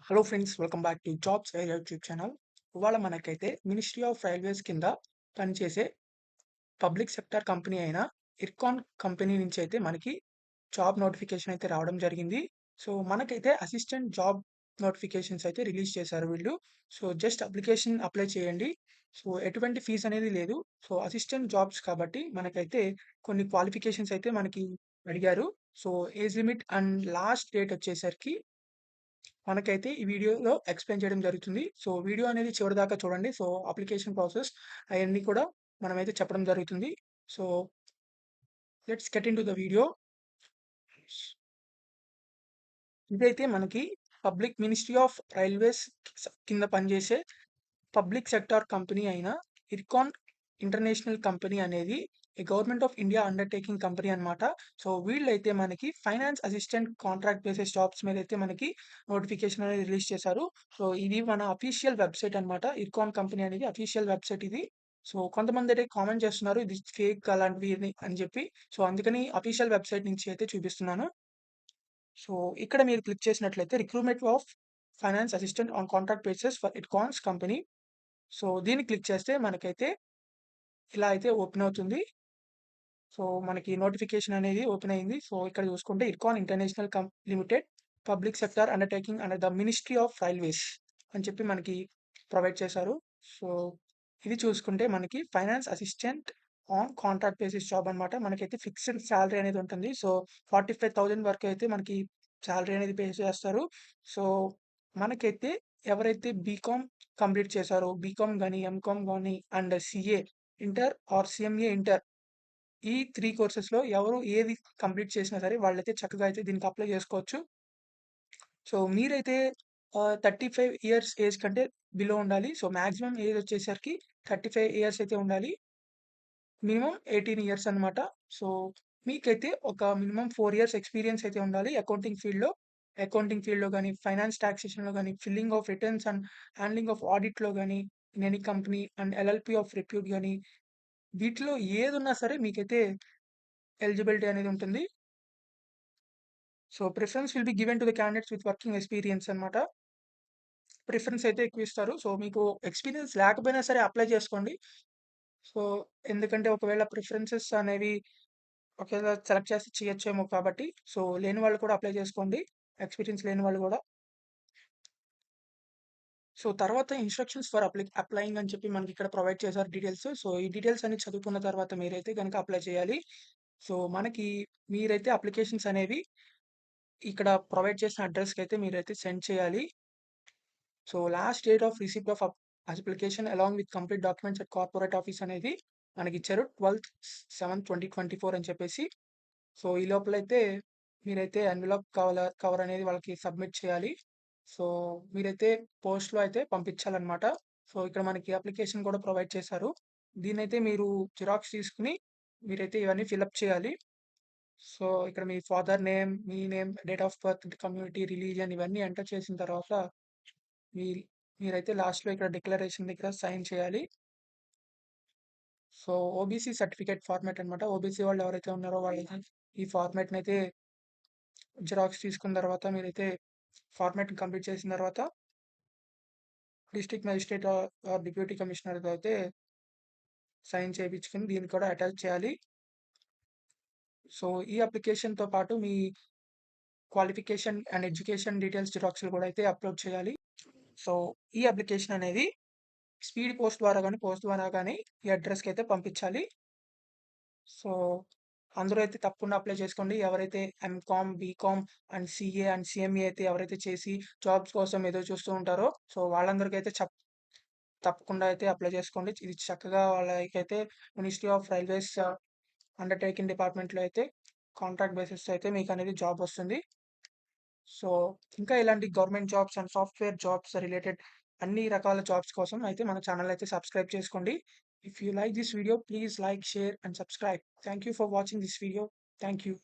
Hello friends, welcome back to jobs area YouTube channel. ఇవాళ మనకైతే ministry of railways కింద పనిచేసే పబ్లిక్ సెక్టార్ కంపెనీ అయిన ఇర్కాన్ కంపెనీ నుంచి అయితే మనకి జాబ్ నోటిఫికేషన్ అయితే రావడం జరిగింది. సో మనకైతే అసిస్టెంట్ జాబ్ నోటిఫికేషన్స్ అయితే రిలీజ్ చేశారు వీళ్ళు. సో జస్ట్ అప్లికేషన్ అప్లై చేయండి. సో ఎటువంటి ఫీజ్ అనేది లేదు. సో అసిస్టెంట్ జాబ్స్ కాబట్టి మనకైతే కొన్ని క్వాలిఫికేషన్స్ అయితే మనకి అడిగారు. So age limit and last date వచ్చేసరికి మనకైతే ఈ వీడియోలో ఎక్స్‌ప్లెయిన్ చేయడం జరుగుతుంది. సో, వీడియో అనేది చివరిదాకా చూడండి. సో, అప్లికేషన్ ప్రాసెస్ అయన్నీ కూడా మనమైతే చెప్పడం జరుగుతుంది. So, let's get into the video. ఇదైతే మనకి పబ్లిక్ మినిస్ట్రీ ఆఫ్ రైల్వేస్ కింద పనిచేసే పబ్లిక్ సెక్టార్ కంపెనీ అయిన ఇర్కాన్ ఇంటర్నేషనల్ కంపెనీ అనేది ఈ government of India undertaking company అన్నమాట. సో, వీళ్ళైతే మనకి finance assistant contract basis jobs మీదైతే మనకి నోటిఫికేషన్ అనేది రిలీజ్ చేశారు. సో, ఇది మన అఫీషియల్ వెబ్‌సైట్ అన్నమాట. ఇర్కాన్ కంపెనీ అనేది అఫీషియల్ వెబ్‌సైట్ ఇది. సో, కొంతమందైతే కామెంట్ చేస్తున్నారు ఇది ఫేక్ అలాంటివి అని చెప్పి. సో, అందుకని అఫీషియల్ వెబ్‌సైట్ నుంచి అయితే చూపిస్తున్నాను. సో, ఇక్కడ మీరు క్లిక్ చేసినట్లయితే recruitment of finance assistant on contract basis for Ircon's company. So, దీన్ని క్లిక్ చేస్తే మనకైతే ఇలా అయితే ఓపెన్ అవుతుంది. సో, మనకి నోటిఫికేషన్ అనేది ఓపెన్ అయింది. సో, ఇక్కడ చూసుకుంటే Ircon international limited public sector undertaking under the ministry of railways అని చెప్పి మనకి ప్రొవైడ్ చేశారు. సో, ఇది చూసుకుంటే మనకి finance assistant on contract basis job అన్నమాట. మనకైతే ఫిక్స్డ్ సాలరీ అనేది ఉంటుంది. సో, 45,000 వరకు అయితే మనకి సాలరీ అనేది పే చేస్తారు. సో, మనకైతే ఎవరైతే బీకామ్ కంప్లీట్ చేశారో బీకామ్ గాని, ఎంకామ్ గాని and CA inter or CMA inter ఈ 3 కోర్సెస్‌లో ఎవరు ఏది కంప్లీట్ చేసినా సరే వాళ్ళైతే చక్కగా అయితే దీనికి అప్లై చేసుకోవచ్చు. సో, మీరైతే 35 ఇయర్స్ ఏజ్ కంటే బిలో ఉండాలి. సో, మాక్సిమం ఏజ్ వచ్చేసరికి 35 ఇయర్స్ అయితే ఉండాలి. మినిమమ్ 18 ఇయర్స్ అన్నమాట. సో, మీకైతే ఒక మినిమమ్ 4 ఇయర్స్ ఎక్స్‌పీరియన్స్ అయితే ఉండాలి అకౌంటింగ్ ఫీల్డ్‌లో. అకౌంటింగ్ ఫీల్డ్‌లో గాని, ఫైనాన్స్ టాక్సేషన్‌లో గాని, filling of returns and handling of ఆడిట్‌లో గాని, in any company and LLP of repute గాని, వీటిలో ఏదున్నా సరే మీకైతే ఎలిజిబిలిటీ అనేది ఉంటుంది. So, preference will be given to the candidates with working experience అన్నమాట. ప్రిఫరెన్స్ అయితే ఎక్కువ ఇస్తారు. సో, మీకు ఎక్స్‌పీరియన్స్ లేకపోయినా సరే అప్లై చేసుకోండి. సో, ఎందుకంటే ఒకవేళ ప్రిఫరెన్సెస్ అనేవి ఒకేళ సెలెక్ట్ చేస్తే చేయొచ్చేమో కాబట్టి. సో, లేని వాళ్ళు కూడా అప్లై చేసుకోండి. ఎక్స్‌పీరియన్స్ లేని వాళ్ళు గూడా. సో, తర్వాత ఇన్‌స్ట్రక్షన్స్ ఫర్ అప్లయింగ్ అని చెప్పి మనకిక్కడ ప్రొవైడ్ చేశారు డీటెయిల్స్. సో, ఈ డీటెయిల్స్ అన్ని చదువుకున్న తర్వాత మీరైతే గనక అప్లై చేయాలి. సో, మనకి మీరైతే అప్లికేషన్స్ అనేవి ఇక్కడ ప్రొవైడ్ చేసిన అడ్రెస్‌కైతే మీరైతే సెండ్ చేయాలి. So, last date of receipt of application along with complete documents at corporate office అనేది మనకిచ్చారు. 12/7/2024 అని చెప్పేసి. సో, ఈ లోపలైతే మీరైతే ఎన్వలప్ కవర్ అనేది వాళ్ళకి సబ్మిట్ చేయాలి. సో, మీరైతే పోస్ట్‌లో అయితే పంపించాలన్నమాట. సో, ఇక్కడ మనకి అప్లికేషన్ కూడా ప్రొవైడ్ చేశారు. దీన్నైతే మీరు జిరాక్స్ తీసుకొని మీరైతే ఇవన్నీ ఫిలప్ చేయాలి. సో, ఇక్కడ మీ ఫాదర్ నేమ్, మీ name, date of birth, community, religion ఇవన్నీ ఎంటర్ చేసిన తర్వాత మీ మీరైతే లాస్ట్‌లో ఇక్కడ డిక్లరేషన్ దగ్గర సైన్ చేయాలి. సో, ఓబీసీ సర్టిఫికేట్ ఫార్మాట్ అన్నమాట. ఓబీసీ వాళ్ళు ఎవరైతే ఉన్నారో వాళ్ళైతే ఈ ఫార్మాట్‌నైతే జిరాక్స్ తీసుకున్న తర్వాత మీరైతే ఫార్మాట్‌ని కంప్లీట్ చేసిన తర్వాత డిస్ట్రిక్ట్ మేజిస్ట్రేట్ ఆర్ డిప్యూటీ కమిషనర్‌తో అయితే సైన్ చేపించుకొని దీన్ని కూడా అటాచ్ చేయాలి. సో, ఈ అప్లికేషన్‌తో పాటు మీ క్వాలిఫికేషన్ అండ్ ఎడ్యుకేషన్ డీటెయిల్స్ జిరాక్స్‌లు కూడా అయితే అప్‌లోడ్ చేయాలి. సో, ఈ అప్లికేషన్ అనేది స్పీడ్ పోస్ట్ ద్వారా గాని, పోస్ట్ ద్వారా గాని ఈ అడ్రస్‌కైతే పంపించాలి. సో, అందరూ అయితే తప్పకుండా అప్లై చేసుకోండి. ఎవరైతే MCom, BCom and CA and CMA అయితే ఎవరైతే చేసి జాబ్స్ కోసం ఎదురు చూస్తూ ఉంటారో, సో, వాళ్ళందరికైతే తప్పకుండా అయితే అప్లై చేసుకోండి. ఇది చక్కగా వాళ్ళకైతే మినిస్ట్రీ ఆఫ్ రైల్వేస్ అండర్‌టేకింగ్ డిపార్ట్‌మెంట్‌లో అయితే కాంట్రాక్ట్ బేసిస్‌తో అయితే మీకనేది జాబ్ వస్తుంది. సో, ఇంకా ఇలాంటి government jobs and software jobs related అన్ని రకాల జాబ్స్ కోసం అయితే మన ఛానెల్ అయితే సబ్స్క్రైబ్ చేసుకోండి. If you like this video, please like, share and subscribe. Thank you for watching this video. Thank you.